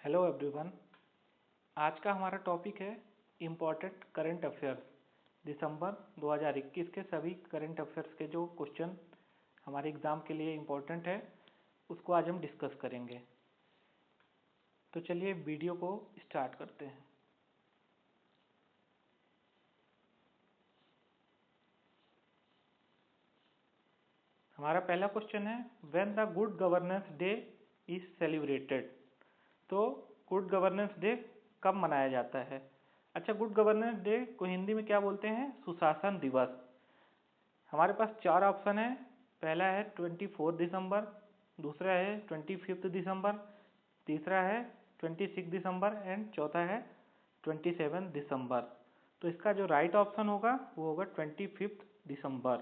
Hello everyone. आज का हमारा टॉपिक है इम्पोर्टेंट करंट अफेयर्स। दिसंबर 2021 के सभी करंट अफेयर्स के जो क्वेश्चन हमारे एग्ज़ाम के लिए इम्पोर्टेंट है उसको आज हम डिस्कस करेंगे। तो चलिए वीडियो को स्टार्ट करते हैं। हमारा पहला क्वेश्चन है when the good governance day is celebrated. तो गुड गवर्नेंस डे कब मनाया जाता है? अच्छा, गुड गवर्नेंस डे को हिंदी में क्या बोलते हैं? सुशासन दिवस। हमारे पास चार ऑप्शन है। पहला है 24 दिसंबर, दूसरा है 25 दिसंबर, तीसरा है 26 दिसंबर एंड चौथा है 27 दिसंबर। तो इसका जो राइट ऑप्शन होगा वो होगा 25 दिसंबर।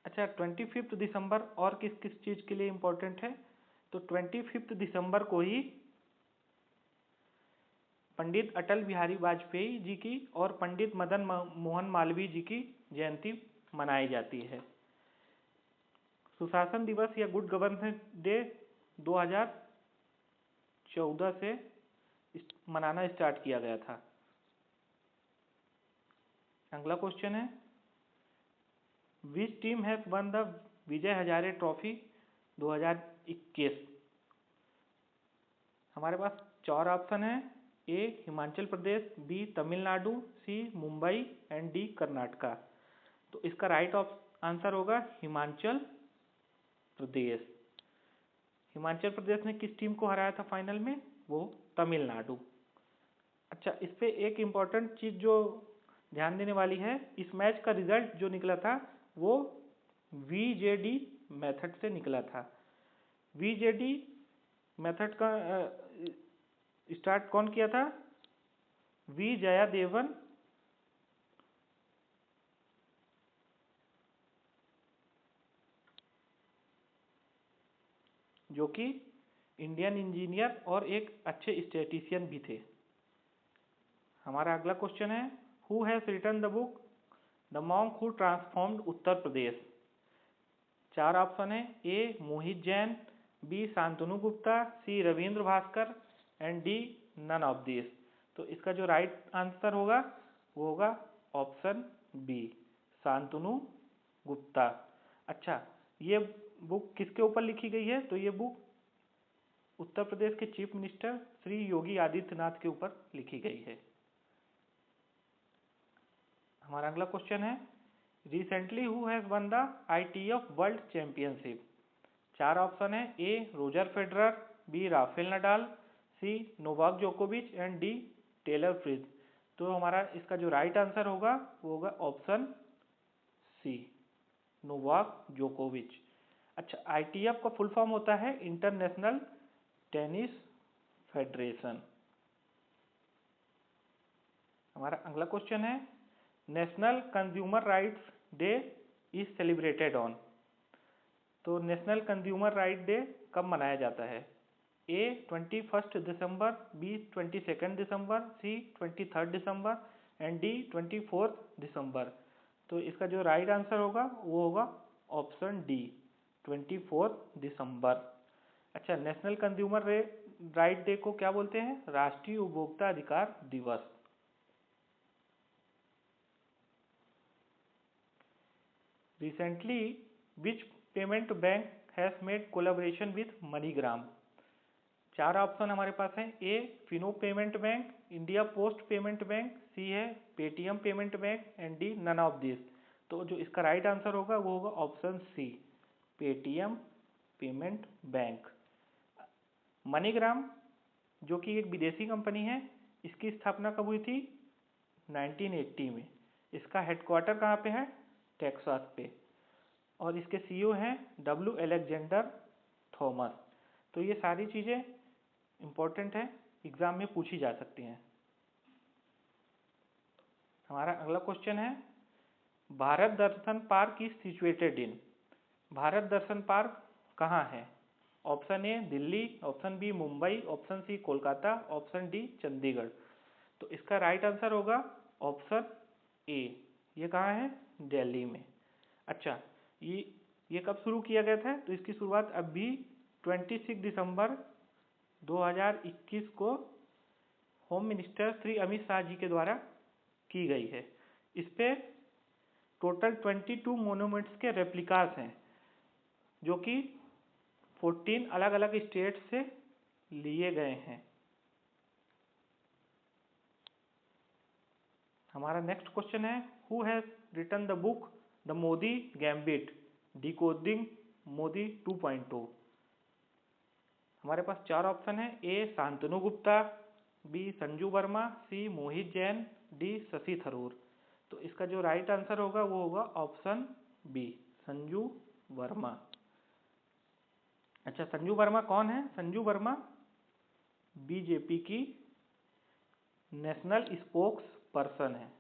अच्छा, 25 दिसंबर और किस किस चीज़ के लिए इम्पोर्टेंट है? तो 25 दिसंबर को ही पंडित अटल बिहारी वाजपेयी जी की और पंडित मदन मोहन मालवीय जी की जयंती मनाई जाती है। सुशासन दिवस या गुड गवर्नेंस डे 2014 से मनाना स्टार्ट किया गया था। अगला क्वेश्चन है which team has won the Vijay Hazare trophy 2021। हमारे पास चार ऑप्शन है। A Himachal Pradesh, B Tamil Nadu, C Mumbai and D Karnataka. तो इसका राइट आंसर होगा हिमाचल प्रदेश। हिमाचल प्रदेश ने किस टीम को हराया था फाइनल में? वो तमिलनाडु। अच्छा, इस पे एक इम्पॉर्टेंट चीज़ जो ध्यान देने वाली है, इस मैच का रिजल्ट जो निकला था वो VJD मेथड से निकला था। VJD मेथड का स्टार्ट कौन किया था? वी जयादेवन जो कि इंडियन इंजीनियर और एक अच्छे स्टैटिस्टिशियन भी थे। हमारा अगला क्वेश्चन है who has written the book the monk who transformed Uttar Pradesh. चार ऑप्शन है। A Mohit Jain, B Shantanu Gupta, C Ravindra Bhaskar and D none of this. तो इसका जो राइट आंसर होगा वो होगा ऑप्शन बी शांतनु गुप्ता। अच्छा, ये बुक किसके ऊपर लिखी गई है? तो ये बुक उत्तर प्रदेश के चीफ मिनिस्टर श्री योगी आदित्यनाथ के ऊपर लिखी गई है। हमारा अगला क्वेश्चन है recently who has won the ITF world championship. चार ऑप्शन है। A Roger Federer, B Rafael Nadal, C Novak जोकोविच एंड डी टेलर फ्रिज। तो हमारा इसका जो राइट आंसर होगा वो होगा ऑप्शन सी नोवाक जोकोविच। अच्छा, ITF का फुल फॉर्म होता है इंटरनेशनल टेनिस फेडरेशन। हमारा अगला क्वेश्चन है national consumer rights day is celebrated on. तो नेशनल कंज्यूमर राइट डे कब मनाया जाता है? ए 21 दिसंबर, बी 22 दिसंबर, सी 23 दिसंबर एंड डी 24 दिसंबर। तो इसका जो राइट आंसर होगा वो होगा ऑप्शन डी 24 दिसंबर। अच्छा, नेशनल कंज्यूमर राइट डे को क्या बोलते हैं? राष्ट्रीय उपभोक्ता अधिकार दिवस। Recently which payment bank has made collaboration with MoneyGram. चार ऑप्शन हमारे पास हैं। A Fino payment bank, India post payment bank, C है Paytm payment bank and D none of this. तो जो इसका राइट आंसर होगा वो होगा option C Paytm payment bank. MoneyGram जो कि एक विदेशी कंपनी है, इसकी स्थापना कब हुई थी? 1980 में। इसका हेडक्वार्टर कहाँ पे है? टेक्सास पे। और इसके CEO हैं W अलेक्जेंडर थॉमस। तो ये सारी चीज़ें इम्पोर्टेंट है, एग्जाम में पूछी जा सकती हैं। हमारा अगला क्वेश्चन है Bharat Darshan park is situated in. Bharat Darshan park कहाँ है? Option A Delhi, option B Mumbai, option C Kolkata, option D Chandigarh. तो इसका राइट आंसर होगा ऑप्शन ए। ये कहाँ है? दिल्ली में। अच्छा, ये कब शुरू किया गया था? तो इसकी शुरुआत अभी 26 दिसंबर 2021 को होम मिनिस्टर श्री अमित शाह जी के द्वारा की गई है। इस पे टोटल 22 मोन्यूमेंट्स के रेप्लिकास हैं जो कि 14 अलग अलग स्टेट से लिए गए हैं। हमारा नेक्स्ट क्वेश्चन है, who has written the book the Modi gambit decoding Modi 2.0। हमारे पास 4 ऑप्शन है, A Shantanu Gupta, B Sanju Verma, C Mohit Jain, D Shashi Tharoor. तो इसका जो राइट आंसर होगा वो होगा ऑप्शन बी, संजू वर्मा। अच्छा, संजू वर्मा कौन है? संजू वर्मा बीजेपी की नेशनल स्पोक्स पर्सन है।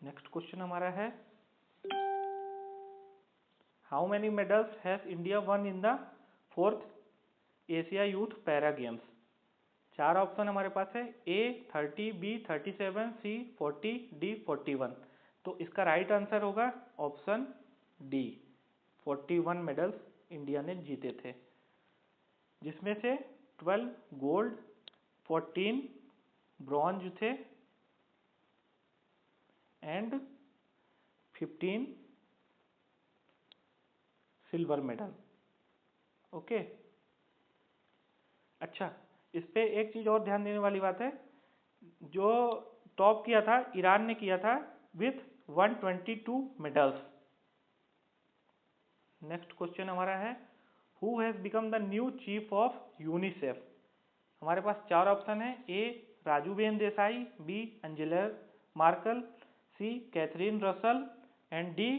नेक्स्ट क्वेश्चन हमारा है, how many medals has India one in the 4th Asia youth para games. 4 option हमारे पास है, ए 30, बी 37, सी 40, डी 41। तो इसका राइट आंसर होगा ऑप्शन डी, 41 मेडल्स इंडिया ने जीते थे, जिसमें से 12 गोल्ड, 14 ब्रॉन्ज थे एंड 15 सिल्वर मेडल। ओके। अच्छा, इस पे एक चीज और ध्यान देने वाली बात है, जो टॉप किया था ईरान ने किया था विथ 122 मेडल्स। नेक्स्ट क्वेश्चन हमारा है, who has become the new chief of UNICEF. हमारे पास 4 ऑप्शन है, A Rajuben Desai, B Angela Merkel, C Catherine Russell and D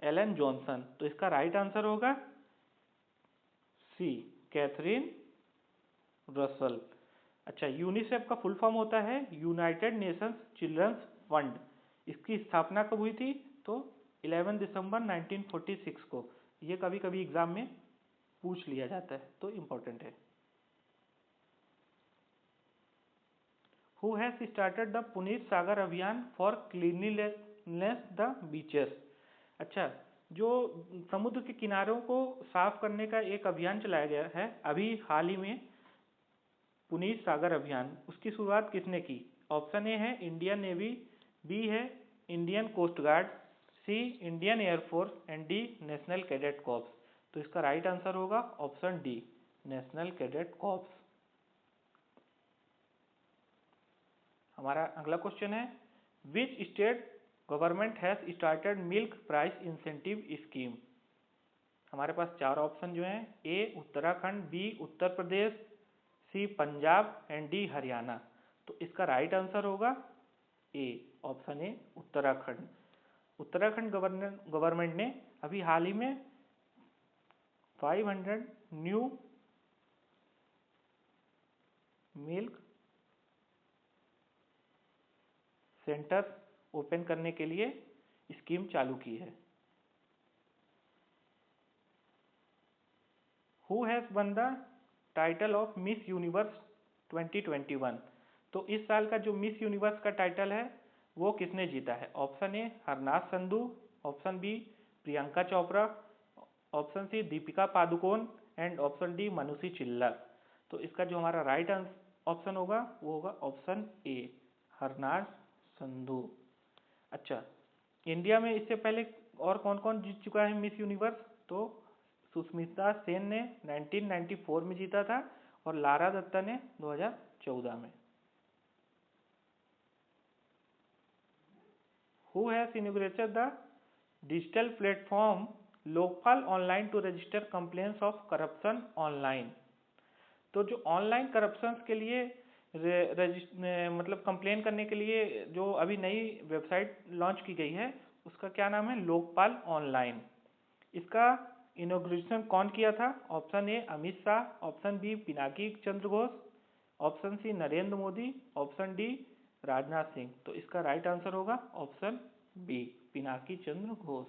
Alan Johnson. तो इसका राइट आंसर होगा सी, कैथरीन रसल। अच्छा, यूनिसेफ का फुल फॉर्म होता है यूनाइटेड नेशंस चिल्ड्रंस फंड। इसकी स्थापना कब हुई थी? तो 11 दिसंबर 1946 को। ये कभी कभी एग्जाम में पूछ लिया जाता है, तो इम्पोर्टेंट है। Who has started the Puneet Sagar Abhiyan for cleanliness the beaches. अच्छा, जो समुद्र के किनारों को साफ करने का एक अभियान चलाया गया है अभी हाल ही में, पुनीत सागर अभियान, उसकी शुरुआत किसने की? ऑप्शन ए है इंडियन नेवी, बी है Indian coast guard, C Indian air force and D national cadet corps. तो इसका राइट आंसर होगा option D, national cadet corps. हमारा अगला क्वेश्चन है, which state government has started milk price incentive scheme. हमारे पास 4 option जो हैं, A Uttarakhand, B Uttar Pradesh, C Punjab and D Haryana. तो इसका राइट आंसर होगा A, option A Uttarakhand. Uttarakhand government ने अभी हाल ही में 500 न्यू मिल्क सेंटर ओपन करने के लिए स्कीम चालू की है। Who has won the title of miss universe 2021। तो इस साल का जो मिस यूनिवर्स का टाइटल है वो किसने जीता है? Option A Harnaaz Sandhu, option B Priyanka Chopra, option C Deepika Padukone and option D Manushi Chhillar. तो इसका जो हमारा राइट ऑप्शन होगा वो होगा ऑप्शन ए, हरनाथ संधू। अच्छा, इंडिया में इससे पहले और कौन कौन जीत चुका है मिस यूनिवर्स? तो सुष्मिता सेन ने 1994 में जीता था और लारा दत्ता ने 2014 में। Who has inaugurated the digital platform Lokpal online to register complaints of corruption online. तो जो ऑनलाइन करप्शन के लिए मतलब कंप्लेन करने के लिए जो अभी नई वेबसाइट लॉन्च की गई है उसका क्या नाम है? लोकपाल ऑनलाइन। इसका इनॉग्रेशन कौन किया था? Option A Amit Shah, option B Pinaki Chandra Ghose, option C Narendra Modi, option D Rajnath Singh. तो इसका राइट आंसर होगा ऑप्शन बी, पिनाकी चंद्र घोष।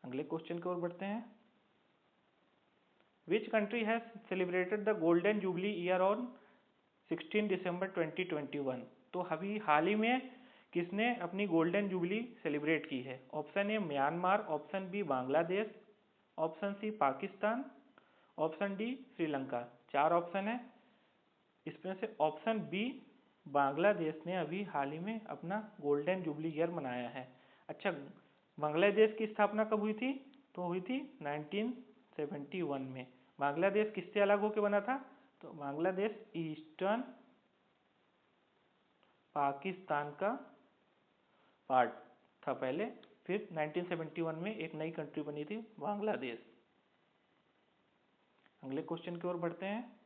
अगले क्वेश्चन की ओर बढ़ते हैं, which country has celebrated the golden jubilee year on 16 December 2021। तो अभी हाल ही में किसने अपनी गोल्डन जुबली सेलिब्रेट की है? Option A Myanmar, option B Bangladesh, option C Pakistan, option D Sri Lanka. 4 option है, इसमें से ऑप्शन बी बांग्लादेश ने अभी हाल ही में अपना गोल्डन जुबली ईयर मनाया है। अच्छा, बांग्लादेश की स्थापना कब हुई थी? तो हुई थी 1971 में। बांग्लादेश किससे अलग होकर बना था? तो बांग्लादेश ईस्टर्न पाकिस्तान का पार्ट था पहले, फिर 1971 में एक नई कंट्री बनी थी बांग्लादेश। अगले क्वेश्चन की ओर बढ़ते हैं।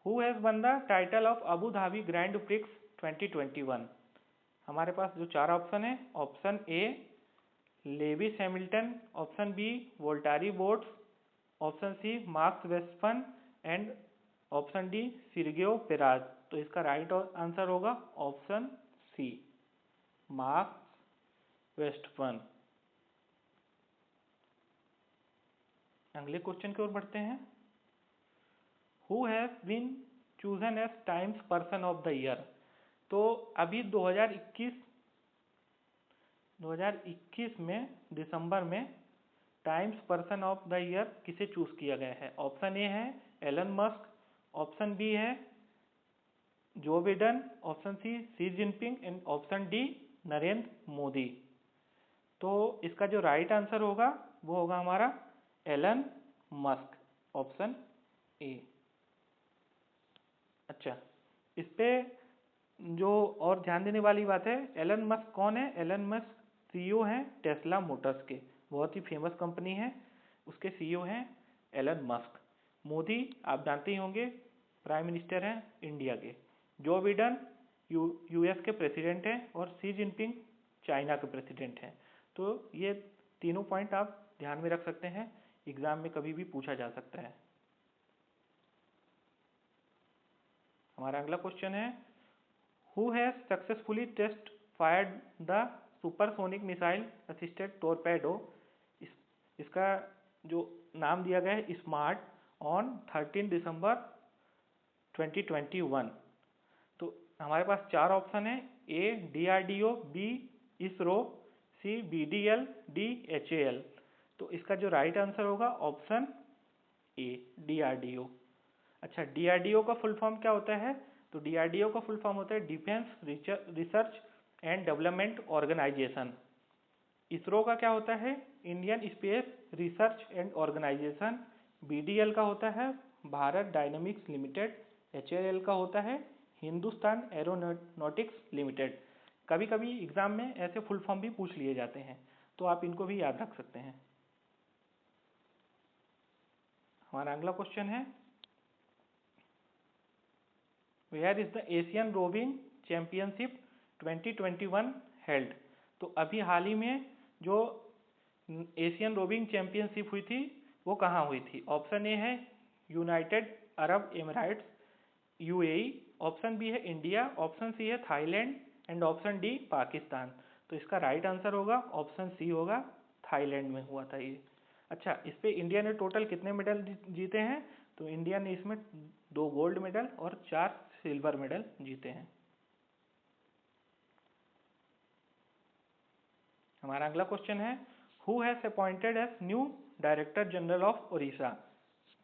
Who has won the title of Abu Dhabi grand prix 2021? हमारे पास जो 4 ऑप्शन है, option A Lewis Hamilton, option B Valtteri Bottas, option C Max Verstappen and option D Sergio Perez. तो इसका राइट आंसर होगा ऑप्शन सी मार्क्स वेस्टफन। अगले question की ओर बढ़ते हैं। Who has been chosen as Time's person of the year? तो अभी 2021 में दिसंबर में times person of the year किसे चूज किया गया है? ऑप्शन ए है एलन मस्क, ऑप्शन बी है Joe Biden, option C Jinping and option D Narendra Modi. तो इसका जो राइट आंसर होगा वो होगा हमारा एलन मस्क, ऑप्शन ए। अच्छा, इस पे जो और ध्यान देने वाली बात है, एलन मस्क कौन है? एलन मस्क सीईओ हैं टेस्ला मोटर्स के, बहुत ही फेमस कंपनी है, उसके सीईओ हैं एलन मस्क। मोदी आप जानते ही होंगे, प्राइम मिनिस्टर हैं इंडिया के। जो बिडेन यूएस के प्रेसिडेंट हैं और सी जिनपिंग चाइना के प्रेसिडेंट हैं। तो ये तीनों पॉइंट आप ध्यान में रख सकते हैं, एग्जाम में कभी भी पूछा जा सकता है। हमारा अगला क्वेश्चन है, who has successfully test fired the supersonic missile assisted torpedo? इसका जो नाम दिया गया है स्मार्ट ऑन 13 दिसंबर 2021। तो हमारे पास 4 ऑप्शन है, ए डीआरडीओ, बी इसरो, सी बीडीएल, डी एचएएल। तो इसका जो राइट आंसर होगा ऑप्शन ए डीआरडीओ। अच्छा, डीआरडीओ का फुल फॉर्म क्या होता है? तो डीआरडीओ का फुल फॉर्म होता है defence research and development organisation. ISRO का क्या होता है? Indian space research and organisation. BDL का होता है भारत डायनामिक्स लिमिटेड। एचएएल का होता है हिंदुस्तान एरोनॉटिक्स लिमिटेड। कभी कभी एग्जाम में ऐसे फुल फॉर्म भी पूछ लिए जाते हैं, तो आप इनको भी याद रख सकते हैं। हमारा अगला क्वेश्चन है, where is the Asian rowing championship 2021 held? तो अभी हाल ही में जो एशियन रोविंग चैंपियनशिप हुई थी वो कहाँ हुई थी? ऑप्शन ए है United Arab Emirates UAE, option B है इंडिया, ऑप्शन सी है Thailand and option D Pakistan. तो इसका राइट आंसर होगा ऑप्शन सी होगा, थाईलैंड में हुआ था ये। अच्छा, इस पे इंडिया ने टोटल कितने मेडल जीते हैं? तो इंडिया ने इसमें 2 गोल्ड मेडल और 4 सिल्वर मेडल जीते हैं। हमारा अगला क्वेश्चन है, who has appointed as new director general of Odisha?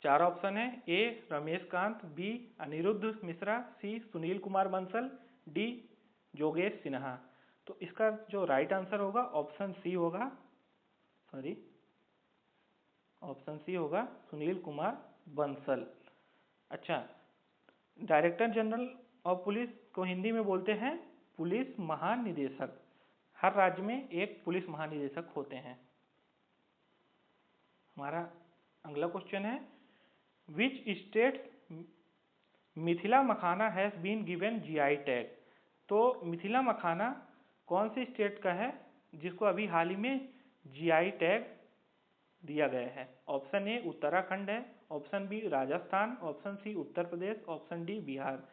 4 option है, A Ramesh Kant, B Anirudh Mishra, C Sunil Kumar Bansal, D जोगेश सिन्हा। तो इसका जो राइट आंसर होगा ऑप्शन सी होगा, ऑप्शन सी होगा सुनील कुमार बंसल। अच्छा, डायरेक्टर जनरल ऑफ पुलिस को हिंदी में बोलते हैं पुलिस महानिदेशक। हर राज्य में एक पुलिस महानिदेशक होते हैं। हमारा अगला क्वेश्चन है, which state Mithila makhana has been given GI tag? तो मिथिला मखाना कौन सी स्टेट का है जिसको अभी हाल ही में जीआई टैग दिया गया है? ऑप्शन ए उत्तराखंड है, option B Rajasthan, option C Uttar Pradesh, option D Bihar.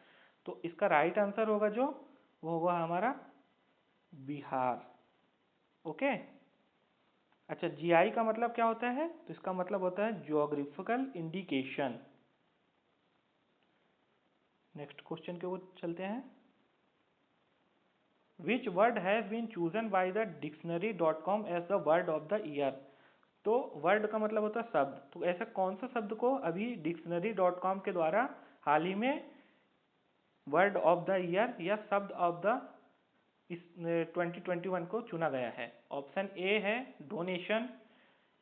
तो इसका राइट आंसर होगा जो वो होगा हमारा बिहार। ओके। अच्छा, जीआई का मतलब क्या होता है? तो इसका मतलब होता है ज्योग्राफिकल इंडिकेशन। नेक्स्ट क्वेश्चन के ऊपर चलते हैं। Which word has been chosen by the dictionary.com as the word of the year. तो वर्ड का मतलब होता है शब्द, तो ऐसा कौन सा शब्द को अभी dictionary.com के द्वारा हाल ही में वर्ड ऑफ द ईयर या शब्द ऑफ द इस 2021 को चुना गया है। ऑप्शन ए है डोनेशन,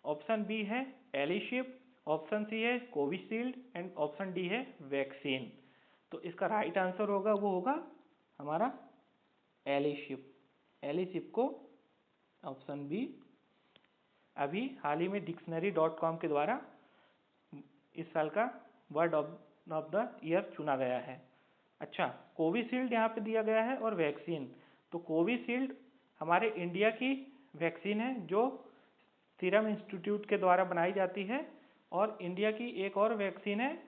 ऑप्शन बी है एलिशिप, ऑप्शन सी है कोविशील्ड एंड ऑप्शन डी है वैक्सीन। तो इसका राइट आंसर होगा वो होगा हमारा एलिशिप। एलिशिप को ऑप्शन बी अभी हाल ही में dictionary.com के द्वारा इस साल का वर्ड ऑफ द ईयर चुना गया है। अच्छा, कोविशील्ड यहाँ पे दिया गया है और वैक्सीन। तो कोविशील्ड हमारे इंडिया की वैक्सीन है जो सीरम इंस्टीट्यूट के द्वारा बनाई जाती है, और इंडिया की एक और वैक्सीन है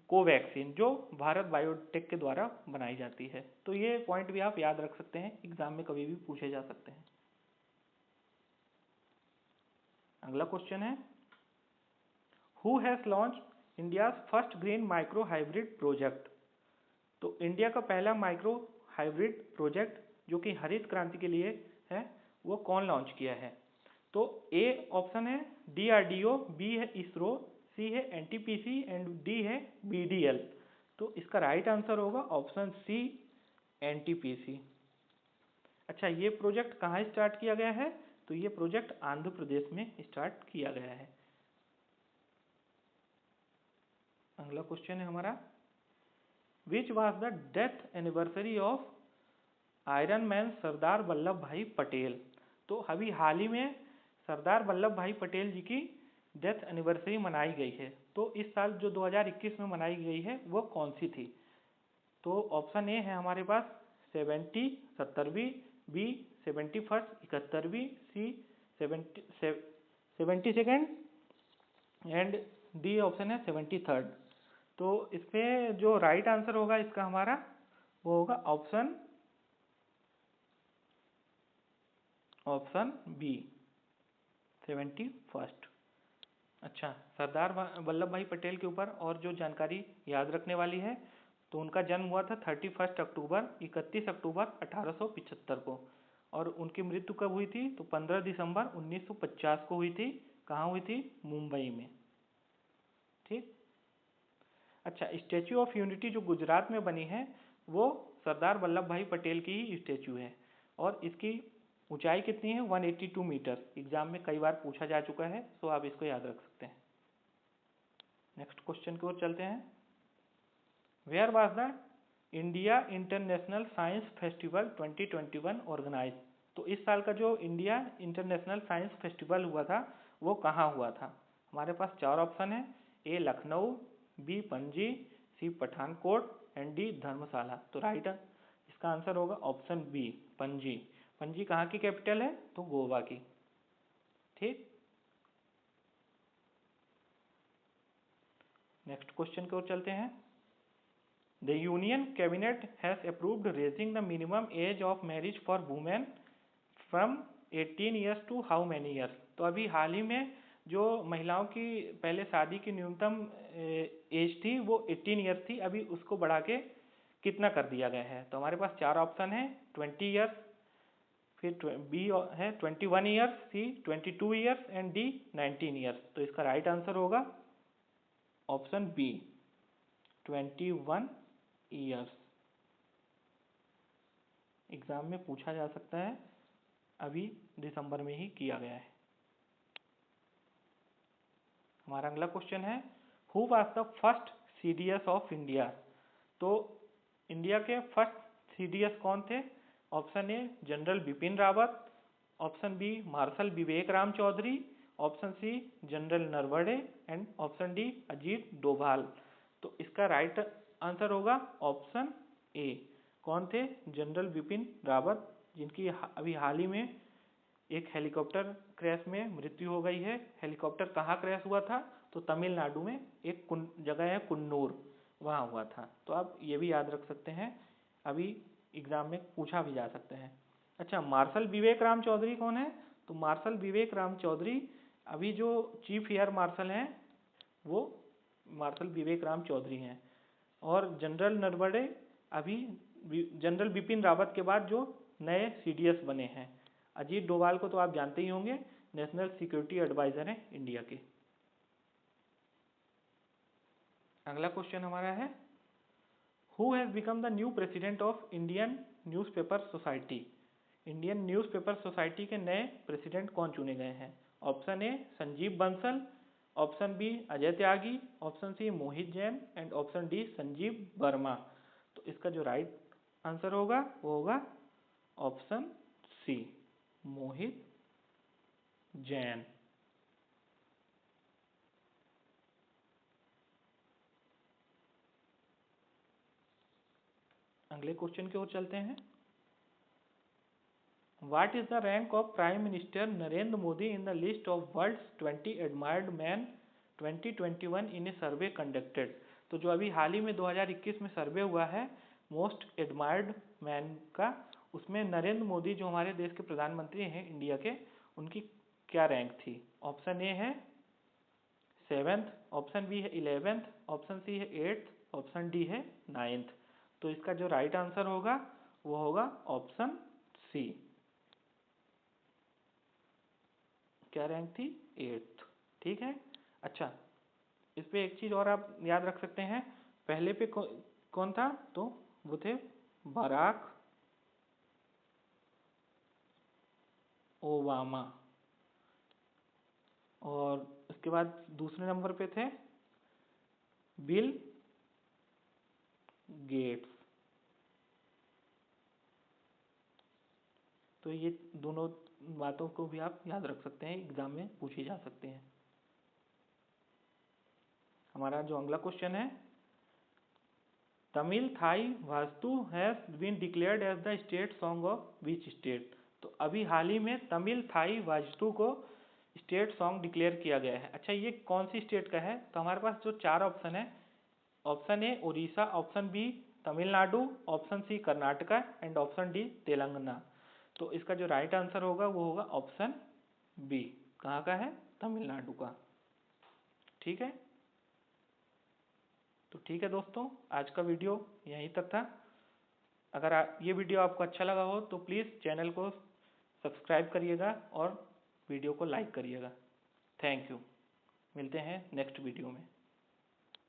कोवैक्सीन जो भारत बायोटेक के द्वारा बनाई जाती है। तो ये पॉइंट भी आप याद रख सकते हैं, एग्जाम में कभी भी पूछे जा सकते हैं। अगला क्वेश्चन है, who has launch India's first green micro hybrid project. तो इंडिया का पहला माइक्रो हाइब्रिड प्रोजेक्ट जो कि हरित क्रांति के लिए है, वो कौन लॉन्च किया है। तो ए ऑप्शन है DRDO, बी है इसरो, सी है NTPC एंड डी है BDL। तो इसका राइट आंसर होगा ऑप्शन सी NTPC। अच्छा, ये प्रोजेक्ट कहाँ स्टार्ट किया गया है। तो ये प्रोजेक्ट आंध्र प्रदेश में स्टार्ट किया गया है। अगला क्वेश्चन है हमारा, which was the death anniversary of iron man Sardar Vallabh Bhai Patel. तो अभी हाल ही में सरदार वल्लभ भाई पटेल जी की डेथ एनिवर्सरी मनाई गई है। तो इस साल जो 2021 में मनाई गई है वो कौन सी थी। तो ऑप्शन ए है हमारे पास 70वीं, बी 71st 71वीं, C 72nd and D option है 73rd। तो इसमें जो राइट आंसर होगा इसका हमारा वो होगा ऑप्शन बी 71st। अच्छा, सरदार वल्लभ भाई पटेल के ऊपर और जो जानकारी याद रखने वाली है, तो उनका जन्म हुआ था 31 अक्टूबर 1875 को, और उनकी मृत्यु कब हुई थी। तो 15 दिसंबर 1950 को हुई थी। कहाँ हुई थी, मुंबई में। ठीक। अच्छा, स्टैच्यू ऑफ यूनिटी जो गुजरात में बनी है वो सरदार वल्लभ भाई पटेल की ही स्टैच्यू है, और इसकी ऊंचाई कितनी है 182 मीटर। एग्जाम में कई बार पूछा जा चुका है, तो आप इसको याद रख सकते हैं। नेक्स्ट क्वेश्चन की ओर चलते हैं, where was the India International Science Festival 2021 organise. तो इस साल का जो इंडिया इंटरनेशनल साइंस फेस्टिवल हुआ था वो कहाँ हुआ था। हमारे पास चार ऑप्शन है, A Lucknow, B Panaji, C Pathankot and D Dharamshala. तो राइट इसका आंसर होगा ऑप्शन बी पणजी। पणजी कहाँ की कैपिटल है, तो गोवा की। ठीक। नेक्स्ट क्वेश्चन की ओर चलते हैं, the Union Cabinet has approved raising the minimum age of marriage for women from 18 years to how many years. तो अभी हाल ही में जो महिलाओं की पहले शादी की न्यूनतम एज थी वो 18 ईयर्स थी, अभी उसको बढ़ा के कितना कर दिया गया है। तो हमारे पास चार ऑप्शन है, 20 ईयर्स, फिर बी है 21 years, C 22 years and D 19 years. तो इसका राइट आंसर होगा ऑप्शन बी 21 ईयर्स। एग्जाम में पूछा जा सकता है, अभी दिसंबर में ही किया गया है। हमारा अगला क्वेश्चन है, who was the first CDS of India. तो इंडिया के फर्स्ट CDS कौन थे। Option A General Bipin Rawat, option B Marshal Vivek Ram Chaudhari, option C General Naravane and option D Ajit Doval. तो इसका राइट आंसर होगा ऑप्शन ए। कौन थे, जनरल बिपिन रावत, जिनकी अभी हाल ही में एक हेलीकॉप्टर क्रैश में मृत्यु हो गई है। हेलीकॉप्टर कहाँ क्रैश हुआ था, तो तमिलनाडु में एक जगह है कुन्नूर, वहाँ हुआ था। तो आप ये भी याद रख सकते हैं, अभी एग्जाम में पूछा भी जा सकते हैं। अच्छा, मार्शल विवेक राम चौधरी कौन है। तो मार्शल विवेक राम चौधरी अभी जो चीफ एयर मार्शल हैं वो मार्शल विवेक राम चौधरी हैं, और जनरल नरवणे अभी जनरल बिपिन रावत के बाद जो नए CDS बने हैं। अजीत डोभाल को तो आप जानते ही होंगे, नेशनल सिक्योरिटी एडवाइजर हैं इंडिया के। अगला क्वेश्चन हमारा है, who has become the new president of Indian Newspaper Society. Indian Newspaper Society के नए प्रेसिडेंट कौन चुने गए हैं। Option A Sanjeev Bansal, option B Ajay Tyagi, option C Mohit Jain and option D Sanjeev Verma. तो इसका जो राइट आंसर होगा वो होगा ऑप्शन सी मोहित जैन। अगले क्वेश्चन की ओर चलते हैं। What is the rank of Prime Minister Narendra Modi in the list of world's 20 admired men 2021 in a survey conducted। तो जो अभी हाल ही में 2021 में सर्वे हुआ है मोस्ट एडमायर्ड मैन का, उसमें नरेंद्र मोदी जो हमारे देश के प्रधानमंत्री हैं इंडिया के, उनकी क्या रैंक थी। ऑप्शन ए है 7th, ऑप्शन बी है 11th, ऑप्शन सी है 8th, ऑप्शन डी है 9th। तो इसका जो राइट आंसर होगा वो होगा ऑप्शन सी। क्या रैंक थी 8th। ठीक है। अच्छा, इस पे एक चीज और आप याद रख सकते हैं, पहले पे कौन था, तो वो थे बराक ओबामा, और उसके बाद दूसरे नंबर पे थे बिल गेट्स। तो ये दोनों बातों को भी आप याद रख सकते हैं, एग्जाम में पूछी जा सकते हैं। हमारा जो अगला क्वेश्चन है, Tamil Thai Vazhthu has been declared as the state song of which state. तो अभी हाल ही में तमिल थाई वास्तु को स्टेट सॉन्ग डिक्लेयर किया गया है। अच्छा, ये कौन सी स्टेट का है, तो हमारे पास जो 4 ऑप्शन है, option A Orissa, option B Tamil Nadu, option C Karnataka and option D Telangana. तो इसका जो राइट आंसर होगा वो होगा ऑप्शन बी। कहाँ का है, तमिलनाडु का। ठीक है। तो ठीक है दोस्तों, आज का वीडियो यहीं तक था। अगर ये वीडियो आपको अच्छा लगा हो तो प्लीज़ चैनल को सब्सक्राइब करिएगा और वीडियो को लाइक करिएगा। Thank you. मिलते हैं नेक्स्ट वीडियो में।